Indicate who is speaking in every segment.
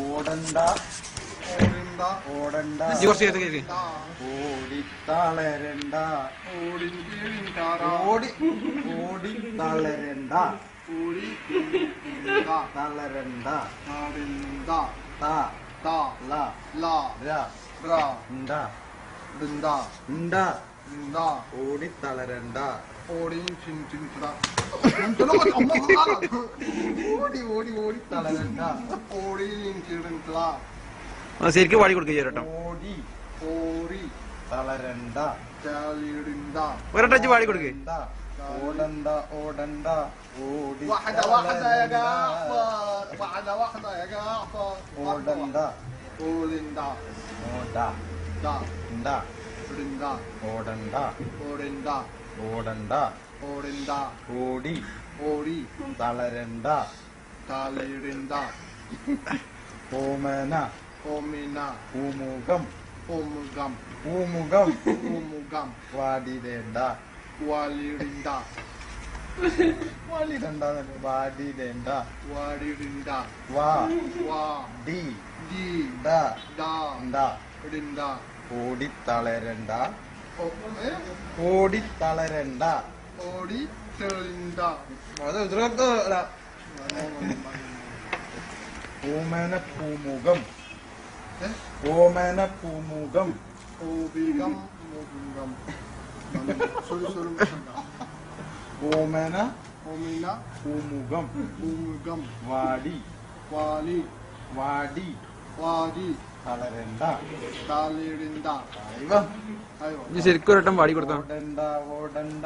Speaker 1: ഓടണ്ട ഓടണ്ട ഓടിത്തളരണ്ട ഓടി ഓടിത്തളരണ്ട തളരണ്ട ഓടിത്തളരണ്ട ഓടി ഓടി ഓടി തളരണ്ട ഓടി
Speaker 2: ശരിക്കും പാടി കൊടുക്കുക ചേട്ടോ.
Speaker 1: ഓടി ഓടി തളരണ്ട
Speaker 2: ഒരു ടച്ച് പാടി കൊടുക്കുക.
Speaker 1: ഓടണ്ട ഓടണ്ട ഓടി ഓടണ്ട ഓടണ്ട ഓടണ്ട ഓടണ്ട ഓടണ്ട ഓടി ഓടി തളരണ്ട തളരണ്ട ഓമന ഓമിന പൂമുഖം പൂമുഖം പൂമുഖം പൂമുഖം വാടിരണ്ട വാലിടണ്ട വാലിടണ്ട വാടിരണ്ട വാടിടണ്ട വാ വാ ഡി ഡി ഡ ഡ ഇടണ്ട ഓടിത്തളരണ്ട ഓടിത്തളരണ്ട ഓടിത്തളരണ്ട ഓമന പൂമുഖം ഓമന പൂമുഖം ഓമന ഓമന പൂമുഖം പൂമുഖം വാടി വാലി വാടി വാടി തളരണ്ട തളരണ്ട
Speaker 2: ശരിക്കും ഒരു വട്ടം പാടി കൊടുക്കാം.
Speaker 1: ഓടണ്ട ഓടണ്ട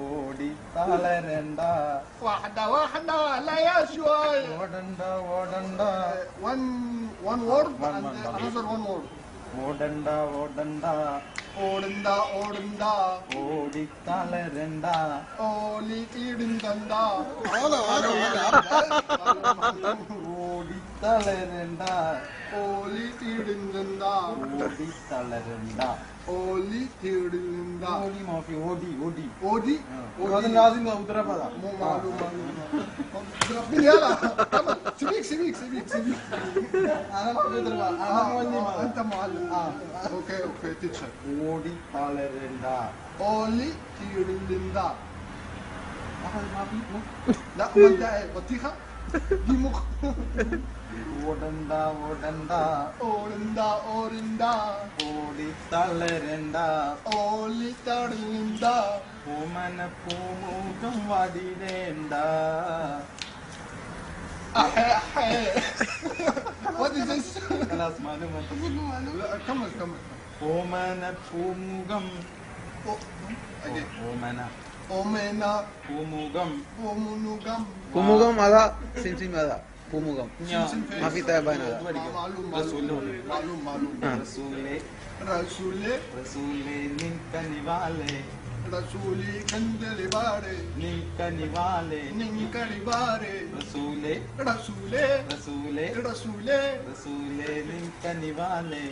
Speaker 1: ഓടി തളരണ്ട ഓടണ്ട ഓടണ്ട ഓടണ്ട ഓടണ്ട ഓടണ്ട ഓടണ്ട ഓടി തളരണ്ട ഓലി ഇടുന്ന ഓടി തളരണ്ട ഓലി ഇടുന്ന ഓടി തളരണ്ട ഓലി ഇടുന്ന ഓടി മാഫി ഓടി ഓടി ഓടി لازم ഉത്തരപദ سيبيك سيبيك سيبيك سيبيك انا ما اقدر انا مولي انت معلم اوكي اوكي تيتشر ഓടി തളരണ്ട ഓലി ഇടുന്ന لا ما انت بطيخه دي مخ ഓടണ്ട ഓടണ്ട ഓടണ്ട ഓടണ്ട ഓടി തളരണ്ട ഓലി തളരണ്ട ഓമന പൂമുഖം വാടിരണ്ട What is this? خلاص معلومة لا كمل كمل ഓമന പൂമുഖം ഓമന ഓമന പൂമുഖം പൂമുഖം
Speaker 2: പൂമുഖം അതാ സിംസിം അതാ പൂമുഖം മാഫി തേബാൻ അതാ
Speaker 1: معلوم معلوم معلوم رسولي رسولي رسولي നിൻകനിവാലേ റസൂലി കണ്ടലിവാരെ നിൻകനിവാലേ നിൻകനിവാരെ റസൂലേ റസൂലേ റസൂലേ റസൂലേ റസൂലേ നിൻകനിവാലേ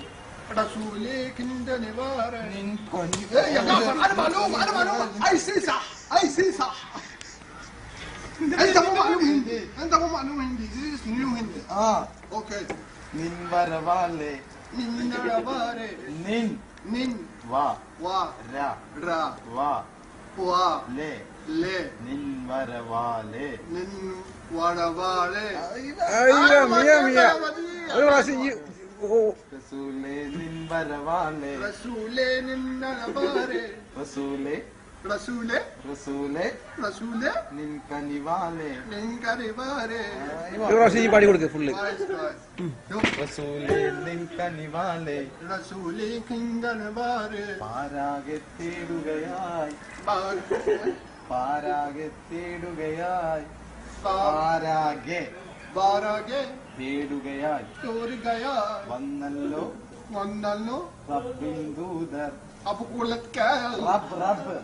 Speaker 1: رسولي كنت نبارة يا جعفر انا معلوم انا معلوم اي سي صح اي سي صح انت مو معلوم هندي انت مو معلوم هندي this is new هندي اوكي من ورواله من ورواله نين نين وا وا را را وا وا لي لي من ورواله من ورواله
Speaker 2: ايوه مية مية ഒരു പ്രാവശ്യം ഈ
Speaker 1: റസൂലേ നിൻ വരവാലേ റസൂലേ നിന്നലവാരേ റസൂലേ റസൂലേ റസൂലേ റസൂലേ നിൻ കനിവാലേ നിൻ കനിവാരേ
Speaker 2: ഒരു പ്രാവശ്യം ഈ പാടി കൊടുക്കുക ഫുള്ള്.
Speaker 1: റസൂലേ നിൻ കനിവാലേ റസൂലേ കിങ്കനവാരേ പാരാകെ തേടുകയായി പാരാകെ തേടുകയായി പാരാകെ പാരാകെ തേടുകയായി വന്നല്ലോ വന്നല്ലോ റബ്ബിൻ ദൂതർ അപ്പൊ റബ്ബ് റബ്ബ്